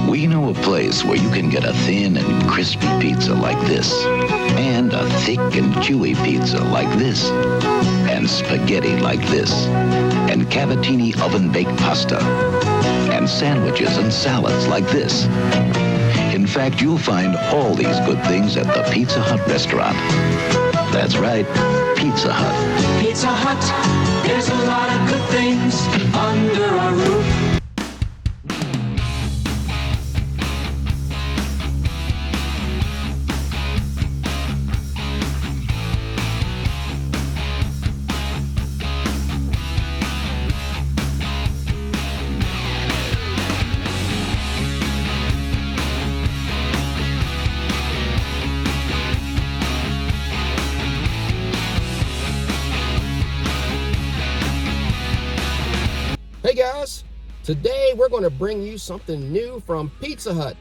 We know a place where you can get a thin and crispy pizza like this, and a thick and chewy pizza like this, and spaghetti like this, and cavatini oven-baked pasta, and sandwiches and salads like this. In fact, you'll find all these good things at the Pizza Hut restaurant. That's right, Pizza Hut. Pizza Hut, there's a lot of good things under our roof. Hey guys, today we're going to bring you something new from Pizza Hut,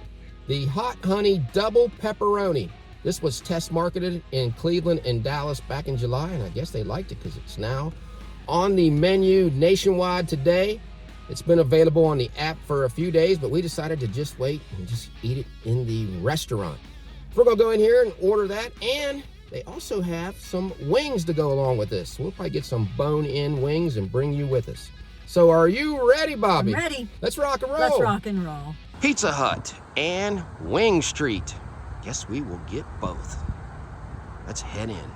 the Hot Honey Double Pepperoni. This was test marketed in Cleveland and Dallas back in July, and I guess they liked it because it's now on the menu nationwide today. It's been available on the app for a few days, but we decided to just wait and just eat it in the restaurant. We're going to go in here and order that, and they also have some wings to go along with this. We'll probably get some bone-in wings and bring you with us. So are you ready, Bobby? I'm ready. Let's rock and roll. Let's rock and roll. Pizza Hut and Wing Street. Guess we will get both. Let's head in.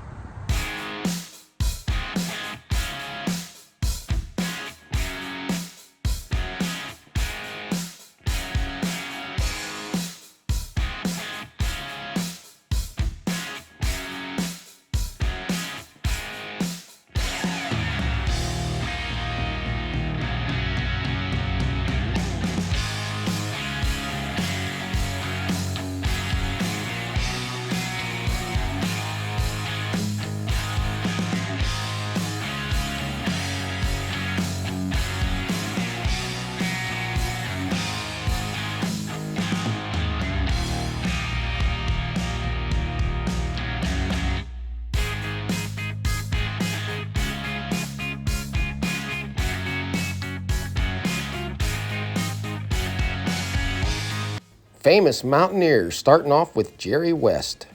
Famous mountaineers, starting off with Jerry West.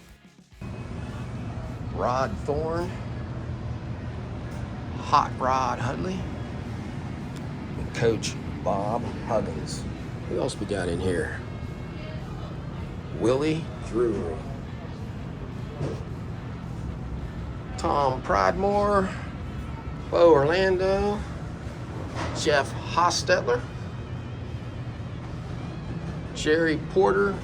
Rod Thorne, Hot Rod Hudley, and Coach Bob Huggins. Who else we got in here? Willie Drury, Tom Pridemore, Bo Orlando, Jeff Hostetler, Jerry Porter,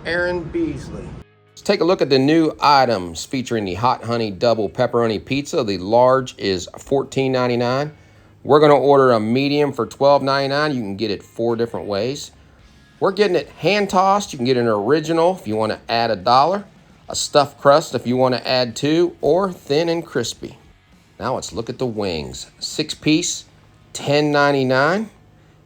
Aaron Beasley. Let's take a look at the new items featuring the Hot Honey Double Pepperoni Pizza. The large is $14.99. We're going to order a medium for $12.99. You can get it 4 different ways. We're getting it hand-tossed. You can get an original if you want to add $1, a stuffed crust if you want to add 2, or thin and crispy. Now let's look at the wings. 6-piece, $10.99.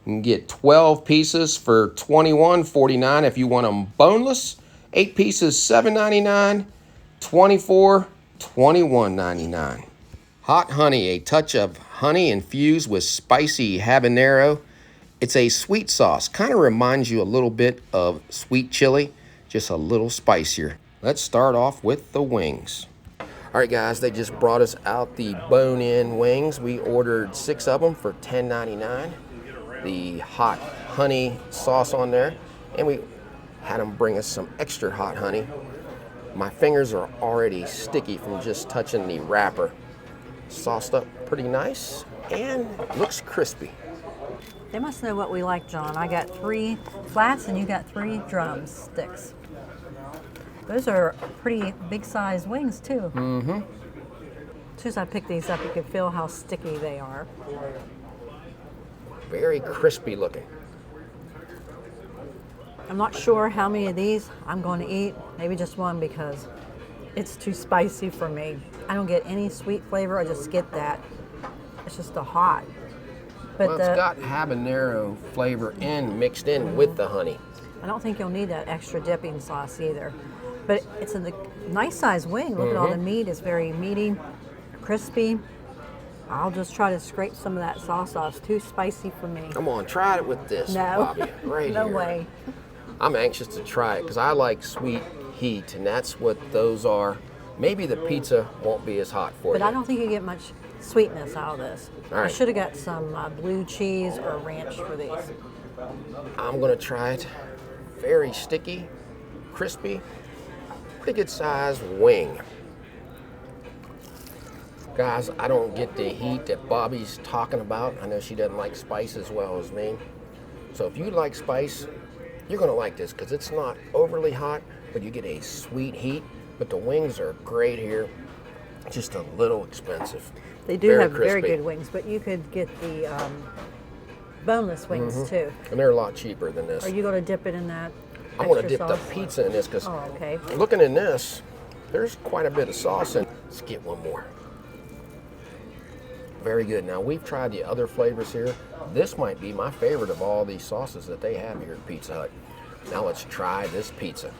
You can get 12 pieces for $21.49 if you want them boneless. 8 pieces, $7.99. 24, $21.99. Hot honey, a touch of honey infused with spicy habanero. It's a sweet sauce. Kind of reminds you a little bit of sweet chili, just a little spicier. Let's start off with the wings. All right, guys, they just brought us out the bone-in wings. We ordered 6 of them for $10.99. The hot honey sauce on there, and we had them bring us some extra hot honey. My fingers are already sticky from just touching the wrapper. Sauced up pretty nice and looks crispy. They must know what we like, John. I got 3 flats and you got 3 drumsticks. Those are pretty big size wings too. Mm-hmm. As soon as I pick these up, you can feel how sticky they are. Very crispy looking. I'm not sure how many of these I'm going to eat. Maybe just one because it's too spicy for me. I don't get any sweet flavor. I just get that. It's just the hot. But Well, it's got habanero flavor mixed in with the honey. I don't think you'll need that extra dipping sauce either. But it's a nice size wing. Look at all the meat. It's very meaty, crispy. I'll just try to scrape some of that sauce off. It's too spicy for me. Come on, try it with this, No, Bobby. Right no here. way. I'm anxious to try it because I like sweet heat, and that's what those are. Maybe the pizza won't be as hot for you. But I don't think you get much sweetness out of this. All I right. should have got some blue cheese or ranch for these. I'm gonna try it. Very sticky, crispy, pretty good size wing. Guys, I don't get the heat that Bobby's talking about. I know she doesn't like spice as well as me. So if you like spice, you're gonna like this because it's not overly hot, but you get a sweet heat. But the wings are great here, just a little expensive. They do Very have very crispy. good wings, but you could get the boneless wings too. And they're a lot cheaper than this. Are you going to dip it in that? I'm gonna extra dip sauce? the pizza in this because Oh, okay. looking in this, there's quite a bit of sauce in it. Let's get one more. Very good. Now we've tried the other flavors here. This might be my favorite of all these sauces that they have here at Pizza Hut. Now let's try this pizza.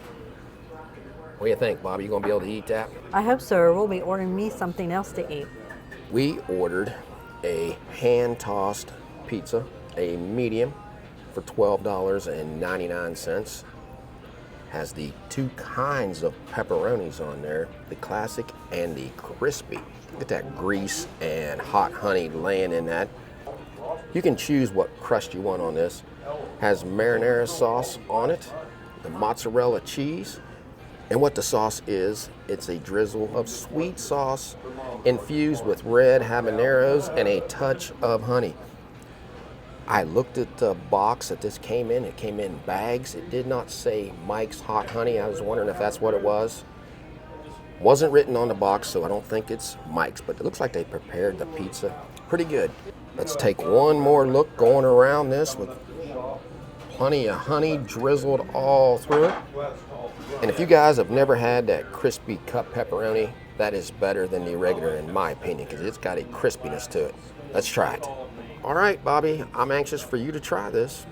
What do you think, Bobby? You gonna be able to eat that? I hope so, or we'll be ordering me something else to eat. We ordered a hand-tossed pizza, a medium, for $12.99. Has the two kinds of pepperonis on there, the classic and the crispy. Get that grease and hot honey laying in that. You can choose what crust you want on this. Has marinara sauce on it, the mozzarella cheese, and what the sauce is, it's a drizzle of sweet sauce infused with red habaneros and a touch of honey. I looked at the box that this came in. It came in bags. It did not say Mike's Hot Honey. I was wondering if that's what it was. Wasn't written on the box, so I don't think it's Mike's, but it looks like they prepared the pizza pretty good. Let's take one more look going around this with plenty of honey drizzled all through it. And if you guys have never had that crispy cup pepperoni, that is better than the regular in my opinion because it's got a crispiness to it. Let's try it. All right, Bobby, I'm anxious for you to try this.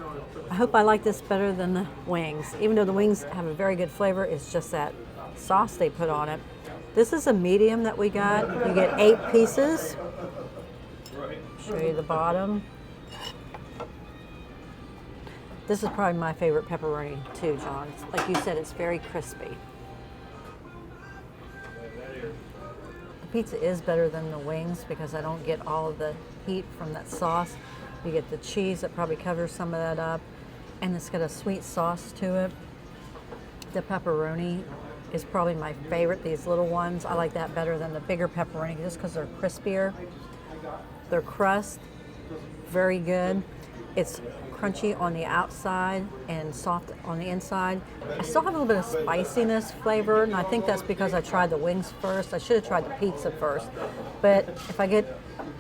I hope I like this better than the wings. Even though the wings have a very good flavor, it's just that sauce they put on it. This is a medium that we got. You get 8 pieces. Show you the bottom. This is probably my favorite pepperoni too, John. Like you said, it's very crispy. The pizza is better than the wings because I don't get all of the heat from that sauce. You get the cheese that probably covers some of that up, and it's got a sweet sauce to it. The pepperoni is probably my favorite, these little ones. I like that better than the bigger pepperoni just because they're crispier. Their crust, very good. It's crunchy on the outside and soft on the inside. I still have a little bit of spiciness flavor, and I think that's because I tried the wings first. I should have tried the pizza first. But if I get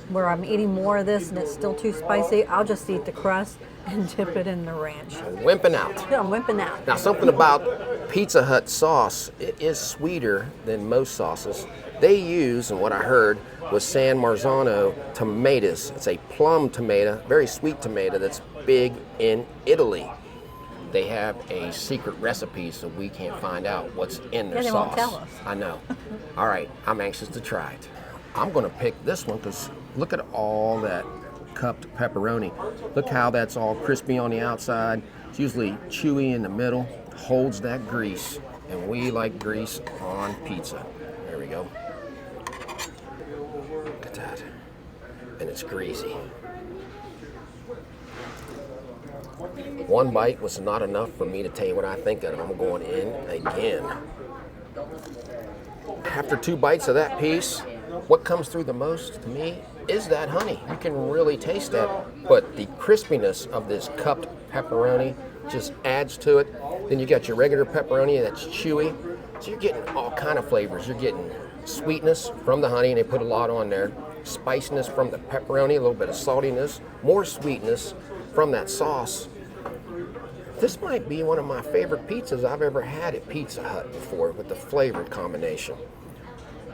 where I'm eating more of this and it's still too spicy, I'll just eat the crust and dip it in the ranch. Wimping out. Yeah, I'm wimping out. Now, something about Pizza Hut sauce, it is sweeter than most sauces. They use, and what I heard, was San Marzano tomatoes. It's a plum tomato, very sweet tomato that's big in Italy. They have a secret recipe, so we can't find out what's in their Yeah, they sauce. won't tell us. I know. All right, I'm anxious to try it. I'm gonna pick this one because look at all that cupped pepperoni. Look how that's all crispy on the outside. It's usually chewy in the middle, holds that grease, and we like grease on pizza. There we go. Look at that. And it's greasy. One bite was not enough for me to tell you what I think of it. I'm going in again. After 2 bites of that piece, what comes through the most to me is that honey. You can really taste that, but the crispiness of this cupped pepperoni just adds to it. Then you got your regular pepperoni that's chewy. So you're getting all kind of flavors. You're getting sweetness from the honey, and they put a lot on there. Spiciness from the pepperoni, a little bit of saltiness, more sweetness from that sauce. This might be one of my favorite pizzas I've ever had at Pizza Hut before with the flavored combination.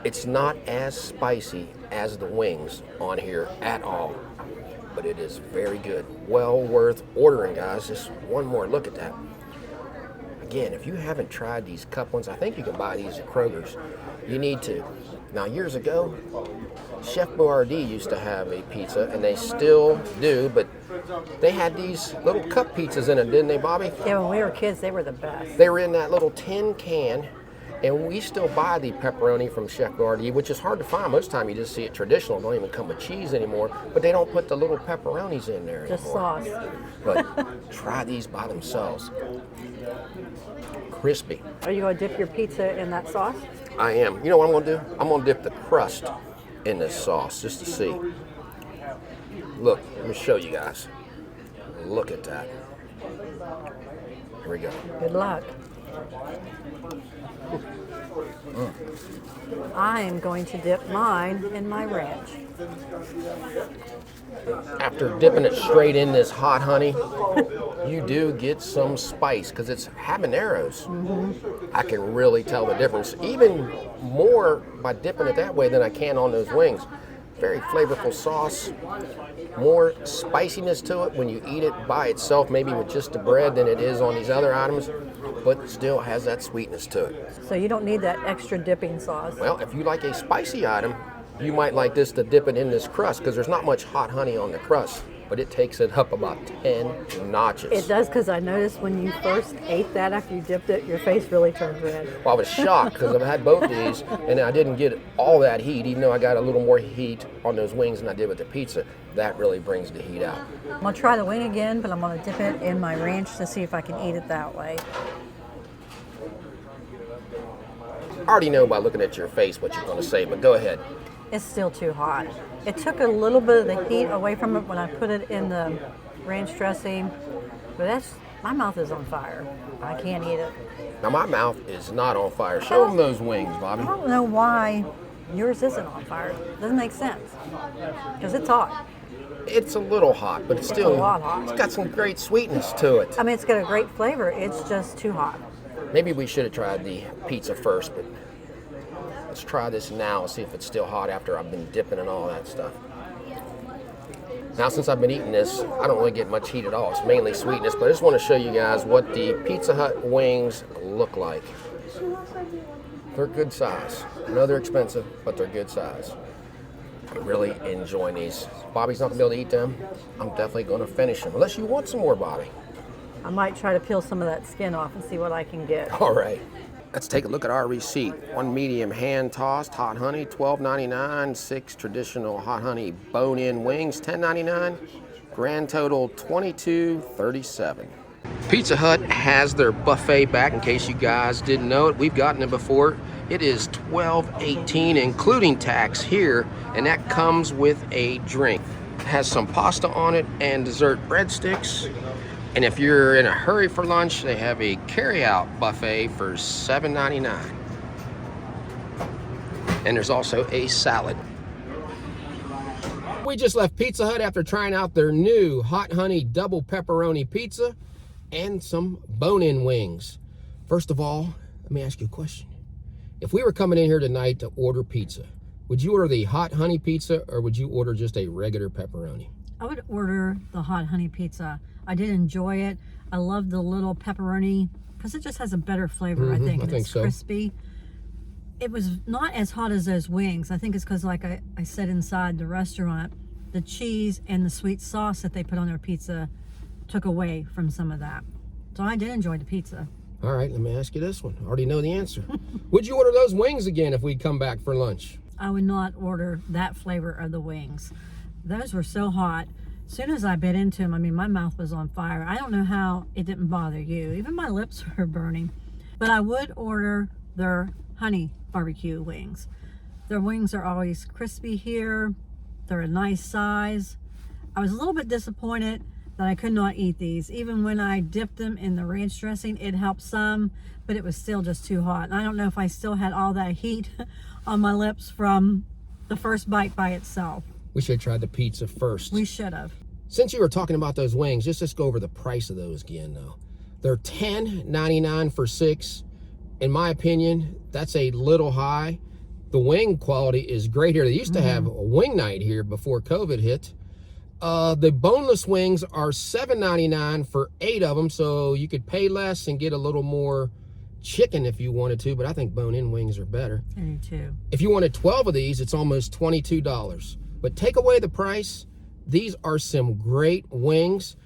It's not as spicy as the wings on here at all, but it is very good. Well worth ordering, guys. Just one more look at that. again, if you haven't tried these cup ones, I think you can buy these at Kroger's. You need to. Now, years ago, Chef Boyardee used to have a pizza, and they still do, but they had these little cup pizzas in it, didn't they, Bobby? Yeah, when we were kids, they were the best. They were in that little tin can, and we still buy the pepperoni from Chef Boyardee, which is hard to find. Most of the time, you just see it traditional. It don't even come with cheese anymore, but they don't put the little pepperonis in there Just anymore. sauce. But try these by themselves. Crispy. Are you going to dip your pizza in that sauce? I am. You know what I'm going to do? I'm going to dip the crust in this sauce just to see. Look, let me show you guys. Look at that. Here we go. Good luck. I'm going to dip mine in my ranch. After dipping it straight in this hot honey, you do get some spice because it's habaneros. I can really tell the difference, even more by dipping it that way than I can on those wings. Very flavorful sauce, more spiciness to it when you eat it by itself, maybe with just the bread, than it is on these other items, but still has that sweetness to it. So you don't need that extra dipping sauce. Well, if you like a spicy item, you might like this to dip it in this crust because there's not much hot honey on the crust, but it takes it up about 10 notches. It does, because I noticed when you first ate that after you dipped it, your face really turned red. Well, I was shocked because I've had both these and I didn't get all that heat, even though I got a little more heat on those wings than I did with the pizza. That really brings the heat out. I'm going to try the wing again, but I'm going to dip it in my ranch to see if I can eat it that way. I already know by looking at your face what you're going to say, but go ahead. It's still too hot. It took a little bit of the heat away from it when I put it in the ranch dressing, but my mouth is on fire. I can't eat it. Now my mouth is not on fire. Show them those wings, Bobby. I don't know why yours isn't on fire. Doesn't make sense, because it's hot. It's a little hot, but it's still, a lot hot. It's got some great sweetness to it. I mean, it's got a great flavor. It's just too hot. Maybe we should have tried the pizza first, but let's try this now and see if it's still hot after I've been dipping and all that stuff. Now, since I've been eating this, I don't really get much heat at all. It's mainly sweetness, but I just want to show you guys what the Pizza Hut wings look like. They're good size. I know they're expensive, but they're good size. I'm really enjoying these. Bobby's not going to be able to eat them. I'm definitely going to finish them, unless you want some more, Bobby. I might try to peel some of that skin off and see what I can get. All right. Let's take a look at our receipt. One medium hand-tossed hot honey, $12.99. 6 traditional hot honey bone-in wings, $10.99. Grand total, $22.37. Pizza Hut has their buffet back, in case you guys didn't know it. We've gotten it before. It is $12.18, including tax here, and that comes with a drink. It has some pasta on it and dessert breadsticks. And if you're in a hurry for lunch, they have a carry-out buffet for $7.99. And there's also a salad. We just left Pizza Hut after trying out their new hot honey double pepperoni pizza and some bone-in wings. First of all, let me ask you a question. If we were coming in here tonight to order pizza, would you order the hot honey pizza or would you order just a regular pepperoni? I would order the hot honey pizza. I did enjoy it. I love the little pepperoni because it just has a better flavor, I think. It's so. Crispy. It was not as hot as those wings. I think it's because, like I said inside the restaurant, the cheese and the sweet sauce that they put on their pizza took away from some of that. So I did enjoy the pizza. All right, let me ask you this one. I already know the answer. Would you order those wings again if we come back for lunch? I would not order that flavor of the wings. Those were so hot. As soon as I bit into them, I mean, my mouth was on fire. I don't know how it didn't bother you. Even my lips were burning. But I would order their honey barbecue wings. Their wings are always crispy here. They're a nice size. I was a little bit disappointed that I could not eat these. Even when I dipped them in the ranch dressing, it helped some, but it was still just too hot. And I don't know if I still had all that heat on my lips from the first bite by itself. We should have tried the pizza first. We should have. Since you were talking about those wings, just go over the price of those again, though. They're $10.99 for 6. In my opinion, that's a little high. The wing quality is great here. They used to have a wing night here before COVID hit. The boneless wings are $7.99 for 8 of them, so you could pay less and get a little more chicken if you wanted to, but I think bone-in wings are better. I do too. If you wanted 12 of these, it's almost $22. But take away the price, these are some great wings.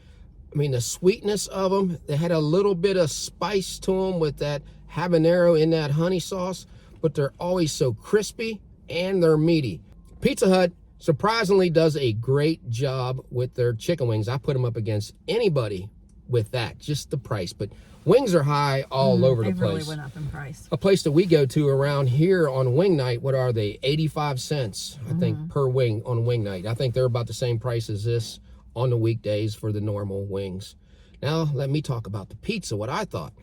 I mean, the sweetness of them, they had a little bit of spice to them with that habanero in that honey sauce, but they're always so crispy and they're meaty. Pizza Hut surprisingly does a great job with their chicken wings. I put them up against anybody with that, just the price. But wings are high all over the place. They really went up in price. A place that we go to around here on wing night, what are they? 85 cents, I think, per wing on wing night. I think they're about the same price as this on the weekdays for the normal wings. Now, let me talk about the pizza, what I thought.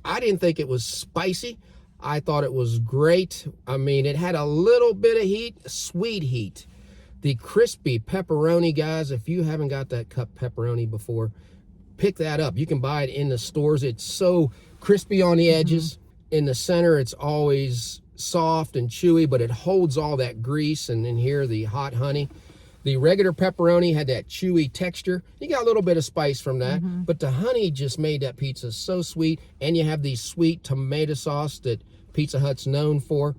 I didn't think it was spicy. I thought it was great. I mean, it had a little bit of heat, sweet heat. The crispy pepperoni, guys, if you haven't got that cup pepperoni before, pick that up. You can buy it in the stores. It's so crispy on the edges. In the center, it's always soft and chewy, but it holds all that grease. And then here, the hot honey. The regular pepperoni had that chewy texture. You got a little bit of spice from that, but the honey just made that pizza so sweet. And you have the sweet tomato sauce that Pizza Hut's known for.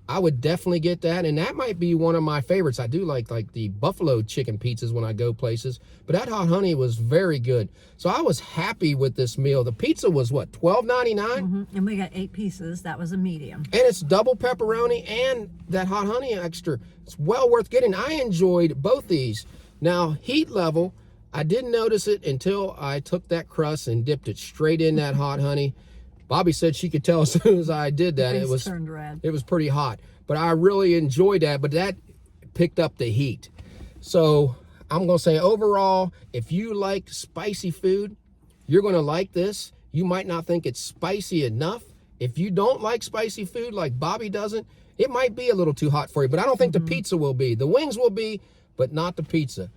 I would definitely get that, and that might be one of my favorites. I do like the buffalo chicken pizzas when I go places, but that hot honey was very good. So I was happy with this meal. The pizza was, what, $12.99? And we got 8 pieces. That was a medium. And it's double pepperoni and that hot honey extra. It's well worth getting. I enjoyed both these. Now, heat level, I didn't notice it until I took that crust and dipped it straight in that hot honey. Bobby said she could tell as soon as I did that. It was turned red. It was pretty hot, but I really enjoyed that. But that picked up the heat. So I'm gonna say overall, if you like spicy food, you're gonna like this. You might not think it's spicy enough. If you don't like spicy food like Bobby doesn't, it might be a little too hot for you. But I don't think the pizza will be. The wings will be, but not the pizza.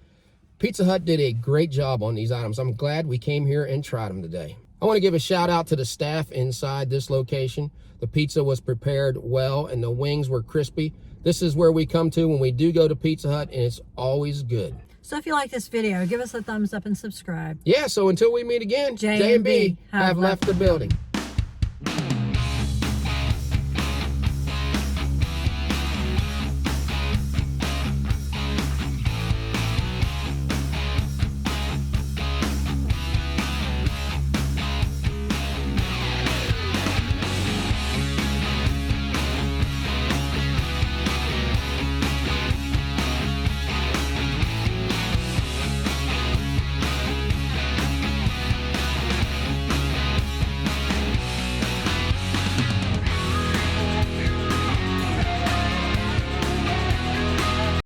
Pizza Hut did a great job on these items. I'm glad we came here and tried them today. I want to give a shout out to the staff inside this location. The pizza was prepared well and the wings were crispy. This is where we come to when we do go to Pizza Hut, and it's always good. So if you like this video, give us a thumbs up and subscribe. Yeah, so until we meet again, J and B have left the building.